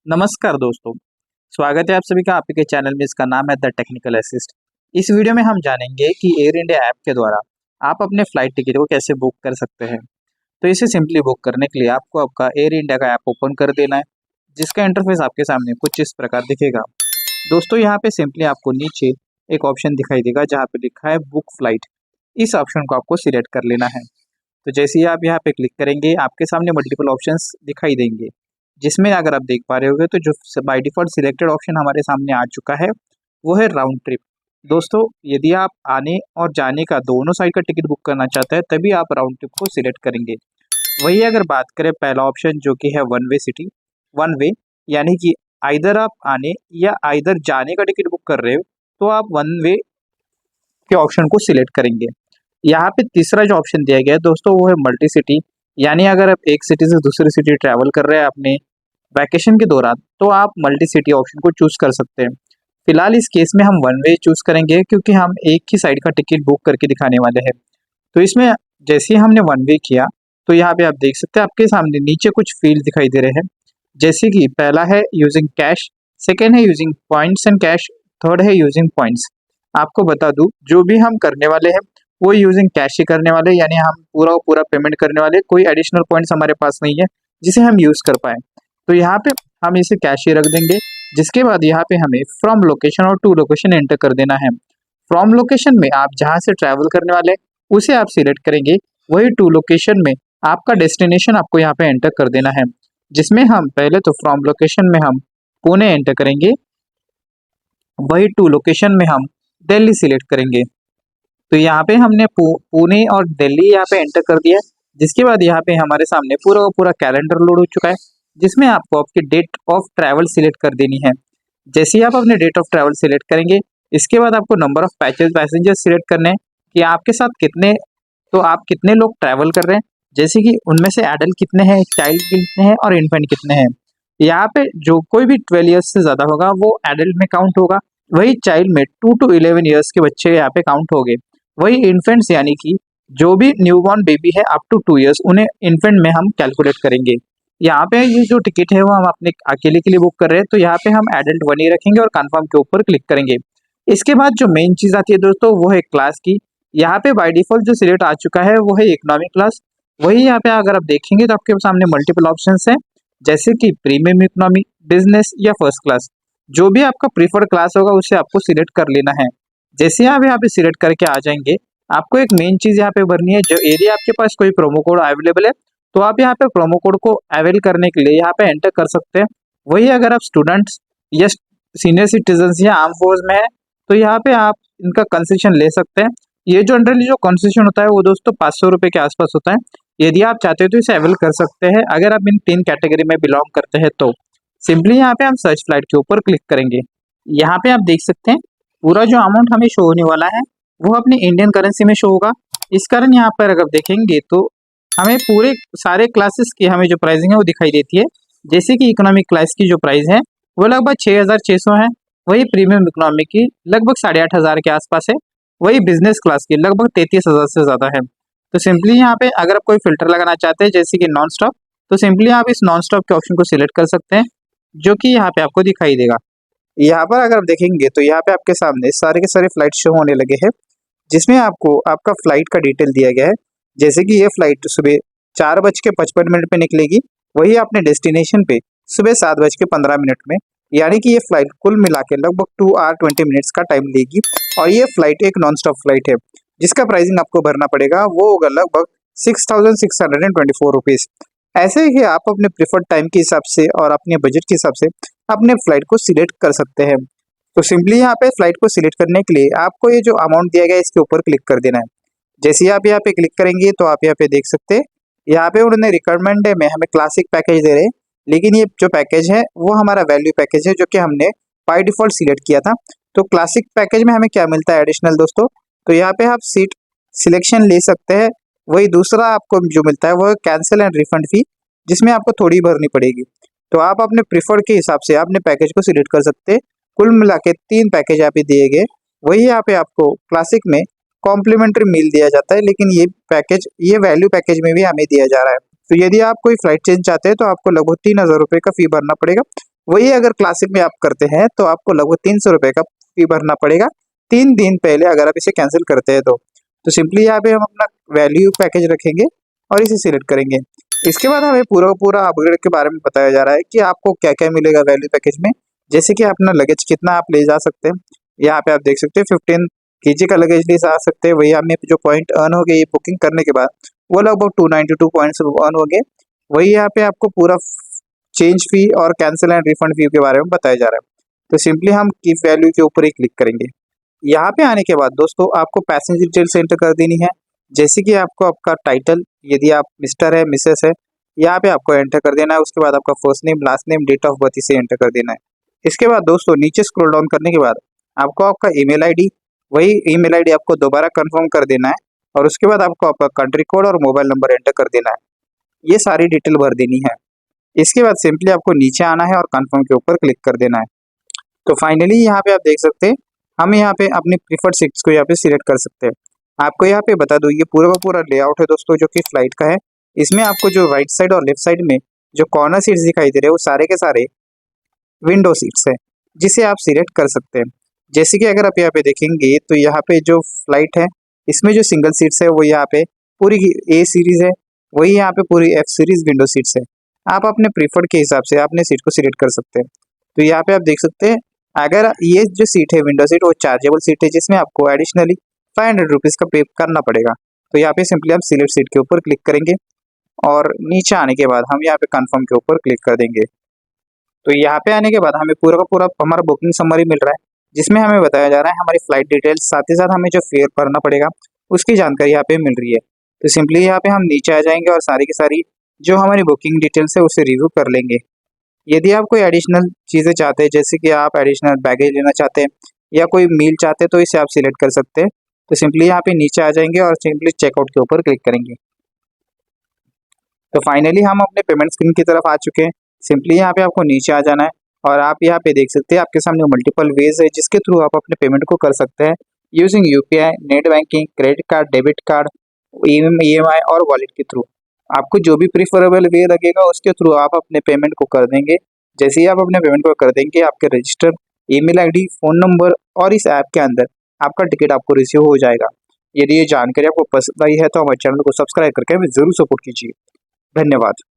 नमस्कार दोस्तों, स्वागत है आप सभी का आपके चैनल में। इसका नाम है द टेक्निकल असिस्ट। इस वीडियो में हम जानेंगे कि एयर इंडिया ऐप के द्वारा आप अपने फ्लाइट टिकट को कैसे बुक कर सकते हैं। तो इसे सिंपली बुक करने के लिए आपको आपका एयर इंडिया का ऐप ओपन कर देना है, जिसका इंटरफेस आपके सामने कुछ इस प्रकार दिखेगा। दोस्तों, यहाँ पे सिंपली आपको नीचे एक ऑप्शन दिखाई देगा जहाँ पे लिखा है बुक फ्लाइट। इस ऑप्शन को आपको सिलेक्ट कर लेना है। तो जैसे ही आप यहाँ पे क्लिक करेंगे, आपके सामने मल्टीपल ऑप्शंस दिखाई देंगे, जिसमें अगर आप देख पा रहे होगे तो जो बाय डिफॉल्ट सिलेक्टेड ऑप्शन हमारे सामने आ चुका है वो है राउंड ट्रिप। दोस्तों, यदि आप आने और जाने का दोनों साइड का टिकट बुक करना चाहते हैं तभी आप राउंड ट्रिप को सिलेक्ट करेंगे। वही अगर बात करें पहला ऑप्शन जो कि है one way city, one way यानी कि आइदर आप आने या आइदर जाने का टिकट बुक कर रहे हो तो आप वन वे के ऑप्शन को सिलेक्ट करेंगे। यहाँ पे तीसरा जो ऑप्शन दिया गया है दोस्तों वो है मल्टी सिटी, यानी अगर आप एक सिटी से दूसरी सिटी ट्रैवल कर रहे हैं अपने वैकेशन के दौरान तो आप मल्टी सिटी ऑप्शन को चूज कर सकते हैं। फिलहाल इस केस में हम वन वे चूज करेंगे क्योंकि हम एक ही साइड का टिकट बुक करके दिखाने वाले हैं। तो इसमें जैसे ही हमने वन वे किया तो यहाँ पे आप देख सकते हैं आपके सामने नीचे कुछ फील्ड दिखाई दे रहे हैं, जैसे कि पहला है यूजिंग कैश, सेकेंड है using points and cash, third है यूजिंग पॉइंट्स। आपको बता दूं जो भी हम करने वाले हैं वो यूजिंग कैश ही करने वाले, यानी हम पूरा पूरा पेमेंट करने वाले, कोई एडिशनल पॉइंट्स हमारे पास नहीं है जिसे हम यूज कर पाए। तो यहाँ पे हम इसे कैश ही रख देंगे। जिसके बाद यहाँ पे हमें फ्रॉम लोकेशन और टू लोकेशन एंटर कर देना है। फ्रॉम लोकेशन में आप जहाँ से ट्रैवल करने वाले उसे आप सिलेक्ट करेंगे, वही टू लोकेशन में आपका डेस्टिनेशन आपको यहाँ पे एंटर कर देना है, जिसमें हम पहले तो फ्रॉम लोकेशन में हम पुणे एंटर करेंगे, वही टू लोकेशन में हम दिल्ली सिलेक्ट करेंगे। तो यहाँ पे हमने पुणे और दिल्ली यहाँ पे एंटर कर दिया है। जिसके बाद यहाँ पे हमारे सामने पूरा का पूरा कैलेंडर लोड हो चुका है, जिसमें आपको आपकी डेट ऑफ ट्रैवल सिलेक्ट कर देनी है। जैसे ही आप अपने डेट ऑफ ट्रैवल सिलेक्ट करेंगे, इसके बाद आपको नंबर ऑफ पैसेंजर सिलेक्ट करने हैं कि आपके साथ कितने, तो आप कितने लोग ट्रैवल कर रहे हैं, जैसे कि उनमें से एडल्ट कितने हैं, चाइल्ड कितने हैं और इन्फेंट कितने हैं। यहाँ पे जो कोई भी 12 ईयर्स से ज्यादा होगा वो एडल्ट में काउंट होगा, वही चाइल्ड में 2 to 11 ईयर्स के बच्चे यहाँ पे काउंट हो गए। वही इन्फेंट्स यानी कि जो भी न्यूबॉर्न बेबी है अप टू 2 ईयर्स, उन्हें इन्फेंट में हम कैलकुलेट करेंगे। यहाँ पे ये जो टिकट है वो हम अपने अकेले के लिए बुक कर रहे हैं, तो यहाँ पे हम एडल्ट वन ही रखेंगे और कन्फर्म के ऊपर क्लिक करेंगे। इसके बाद जो मेन चीज आती है दोस्तों वो है क्लास की। यहाँ पे बाय डिफॉल्ट जो सिलेक्ट आ चुका है वो है इकोनॉमिक क्लास। वही यहाँ पे अगर आप देखेंगे तो आपके सामने मल्टीपल ऑप्शन है, जैसे कि प्रीमियम इकोनॉमी, बिजनेस या फर्स्ट क्लास। जो भी आपका प्रीफर्ड क्लास होगा उसे आपको सिलेक्ट कर लेना है। जैसे आप यहाँ पे सिलेक्ट करके आ जाएंगे, आपको एक मेन चीज यहाँ पे भरनी है। जो यदि आपके पास कोई प्रोमो कोड अवेलेबल है तो आप यहाँ पे प्रोमो कोड को अवेल करने के लिए यहाँ पे एंटर कर सकते हैं। वही अगर आप स्टूडेंट्स या सीनियर सिटीजन या आर्म फोर्स में है तो यहाँ पे आप इनका कंसेशन ले सकते हैं। ये जो जनरली जो कंसेशन होता है वो दोस्तों 500 रुपये के आसपास होता है। यदि आप चाहते हो तो इसे अवेल कर सकते हैं अगर आप इन 3 कैटेगरी में बिलोंग करते हैं तो। सिंपली यहाँ पे हम सर्च फ्लाइट के ऊपर क्लिक करेंगे। यहाँ पे आप देख सकते हैं पूरा जो अमाउंट हमें शो होने वाला है वो अपनी इंडियन करेंसी में शो होगा। इस कारण यहाँ पर अगर देखेंगे तो हमें पूरे सारे क्लासेस की हमें जो प्राइसिंग है वो दिखाई देती है। जैसे कि इकोनॉमिक क्लास की जो प्राइस है वो लगभग 6,600 है, वही प्रीमियम इकोनॉमी की लगभग 8,500 के आसपास है, वही बिजनेस क्लास की लगभग 33,000 से ज्यादा है। तो सिंपली यहाँ पे अगर आप कोई फिल्टर लगाना चाहते हैं जैसे कि नॉन स्टॉप, तो सिंपली आप इस नॉन स्टॉप के ऑप्शन को सिलेक्ट कर सकते हैं, जो कि यहाँ पे आपको दिखाई देगा। यहाँ पर अगर आप देखेंगे तो यहाँ पे आपके सामने सारे के सारे फ्लाइट शो होने लगे हैं, जिसमें आपको आपका फ्लाइट का डिटेल दिया गया है। जैसे कि ये फ्लाइट सुबह 4:55 पे निकलेगी, वही अपने डेस्टिनेशन पे सुबह 7:15 में, यानी कि ये फ्लाइट कुल मिला के लगभग 2 hour 20 minutes का टाइम लेगी। और ये फ्लाइट एक नॉन स्टॉप फ्लाइट है, जिसका प्राइसिंग आपको भरना पड़ेगा वो होगा लगभग 6,624 रुपीज। ऐसे ही आप अपने प्रिफर्ड टाइम के हिसाब से और अपने बजट के हिसाब से अपने फ्लाइट को सिलेक्ट कर सकते हैं। तो सिंपली यहाँ पे फ्लाइट को सिलेक्ट करने के लिए आपको ये जो अमाउंट दिया गया है इसके ऊपर क्लिक कर देना है। जैसे ही आप यहाँ पे क्लिक करेंगे तो आप यहाँ पे देख सकते हैं यहाँ पे उन्होंने रिक्वायरमेंट है में हमें क्लासिक पैकेज दे रहे हैं, लेकिन ये जो पैकेज है वो हमारा वैल्यू पैकेज है जो कि हमने बाय डिफॉल्ट सिलेक्ट किया था। तो क्लासिक पैकेज में हमें क्या मिलता है एडिशनल दोस्तों, तो यहाँ पे आप सीट सिलेक्शन ले सकते हैं। वही दूसरा आपको जो मिलता है वो कैंसिल एंड रिफंड फी, जिसमें आपको थोड़ी भरनी पड़ेगी। तो आप अपने प्रिफर्ड के हिसाब से अपने पैकेज को सिलेक्ट कर सकते हैं। कुल मिला के 3 पैकेज यहाँ पे दिए गए। वही यहाँ पे आपको क्लासिक में कॉम्प्लीमेंट्री मील दिया जाता है, लेकिन ये पैकेज ये वैल्यू पैकेज में भी हमें दिया जा रहा है। तो यदि आप कोई फ्लाइट चेंज चाहते हैं तो आपको लगभग 3,000 रुपये का फी भरना पड़ेगा। वही अगर क्लासिक में आप करते हैं तो आपको लगभग 300 रुपये का फी भरना पड़ेगा 3 दिन पहले, अगर आप इसे कैंसिल करते हैं तो सिंपली यहाँ पे हम अपना वैल्यू पैकेज रखेंगे और इसे सिलेक्ट करेंगे। इसके बाद हमें पूरा का पूरा अपग्रेड के बारे में बताया जा रहा है कि आपको क्या क्या मिलेगा वैल्यू पैकेज में। जैसे कि अपना लगेज कितना आप ले जा सकते हैं, यहाँ पे आप देख सकते हैं 15 kg का लगेज ले जा सकते हैं। वही हमें जो पॉइंट अर्न हो गए ये बुकिंग करने के बाद, वो लगभग 292 पॉइंट्स अर्न हो गए। वही यहाँ पे आपको पूरा चेंज फी और कैंसिल एंड रिफंड फी के बारे में बताया जा रहा है। तो सिंपली हम कीप वैल्यू के ऊपर ही क्लिक करेंगे। यहाँ पे आने के बाद दोस्तों आपको पैसेंजर डिटेल्स एंटर कर देनी है। जैसे कि आपको आपका टाइटल, यदि आप मिस्टर है मिसेस है, यहाँ पे आपको एंटर कर देना है। उसके बाद आपका first name, last name, date of birth इसे एंटर कर देना है। इसके बाद दोस्तों नीचे स्क्रॉल डाउन करने के बाद आपको आपका ईमेल आईडी, वही ईमेल आईडी आपको दोबारा कंफर्म कर देना है। और उसके बाद आपको आपका कंट्री कोड और मोबाइल नंबर एंटर कर देना है। ये सारी डिटेल भर देनी है। इसके बाद सिंपली आपको नीचे आना है और कंफर्म के ऊपर क्लिक कर देना है। तो फाइनली यहाँ पे आप देख सकते हैं हम यहाँ पे अपनी प्रीफर्ड सीट्स को यहाँ पे सिलेक्ट कर सकते हैं। आपको यहाँ पे बता दूँ ये पूरा का पूरा लेआउट है दोस्तों जो कि फ्लाइट का है। इसमें आपको जो राइट साइड और लेफ्ट साइड में जो कॉर्नर सीट्स दिखाई दे रहे हैं वो सारे के सारे विंडो सीट्स है, जिसे आप सिलेक्ट कर सकते हैं। जैसे कि अगर आप यहाँ पे देखेंगे तो यहाँ पे जो फ्लाइट है इसमें जो सिंगल सीट्स है वो यहाँ पे पूरी ए सीरीज है, वही यहाँ पे पूरी एफ सीरीज विंडो सीट्स है। आप अपने प्रीफर्ड के हिसाब से अपने सीट को सिलेक्ट कर सकते हैं। तो यहाँ पे आप देख सकते हैं अगर ये जो सीट है विंडो सीट वो चार्जेबल सीट है, जिसमें आपको एडिशनली 500 रुपीज़ का पे करना पड़ेगा। तो यहाँ पे सिंपली हम सिलेक्ट सीट के ऊपर क्लिक करेंगे और नीचे आने के बाद हम यहाँ पे कंफर्म के ऊपर क्लिक कर देंगे। तो यहाँ पे आने के बाद हमें पूरा का पूरा हमारा बुकिंग समरी मिल रहा है, जिसमें हमें बताया जा रहा है हमारी फ्लाइट डिटेल्स, साथ ही साथ हमें जो फेयर भरना पड़ेगा उसकी जानकारी यहाँ पे मिल रही है। तो सिंपली यहाँ पे हम नीचे आ जाएंगे और सारी की सारी जो हमारी बुकिंग डिटेल्स है उसे रिव्यू कर लेंगे। यदि आप कोई एडिशनल चीज़ें चाहते हैं, जैसे कि आप एडिशनल बैगेज लेना चाहते हैं या कोई मील चाहते हैं, तो इसे आप सिलेक्ट कर सकते हैं। तो सिंपली यहाँ पे नीचे आ जाएंगे और सिंपली चेकआउट के ऊपर क्लिक करेंगे। तो फाइनली हम अपने पेमेंट स्क्रीन की तरफ आ चुके हैं। सिंपली यहाँ पे आपको नीचे आ जाना है और आप यहाँ पे देख सकते हैं आपके सामने मल्टीपल वेज है जिसके थ्रू आप अपने पेमेंट को कर सकते हैं using UPI, net banking, credit card, debit card, EMI और वॉलेट के थ्रू। आपको जो भी प्रीफरेबल वे लगेगा उसके थ्रू आप अपने पेमेंट को कर देंगे। जैसे ही आप अपने पेमेंट को कर देंगे आपके register email ID, phone number और इस ऐप के अंदर आपका टिकट आपको रिसीव हो जाएगा। यदि ये जानकारी आपको पसंद आई है तो हमारे चैनल को सब्सक्राइब करके हमें जरूर सपोर्ट कीजिए। धन्यवाद।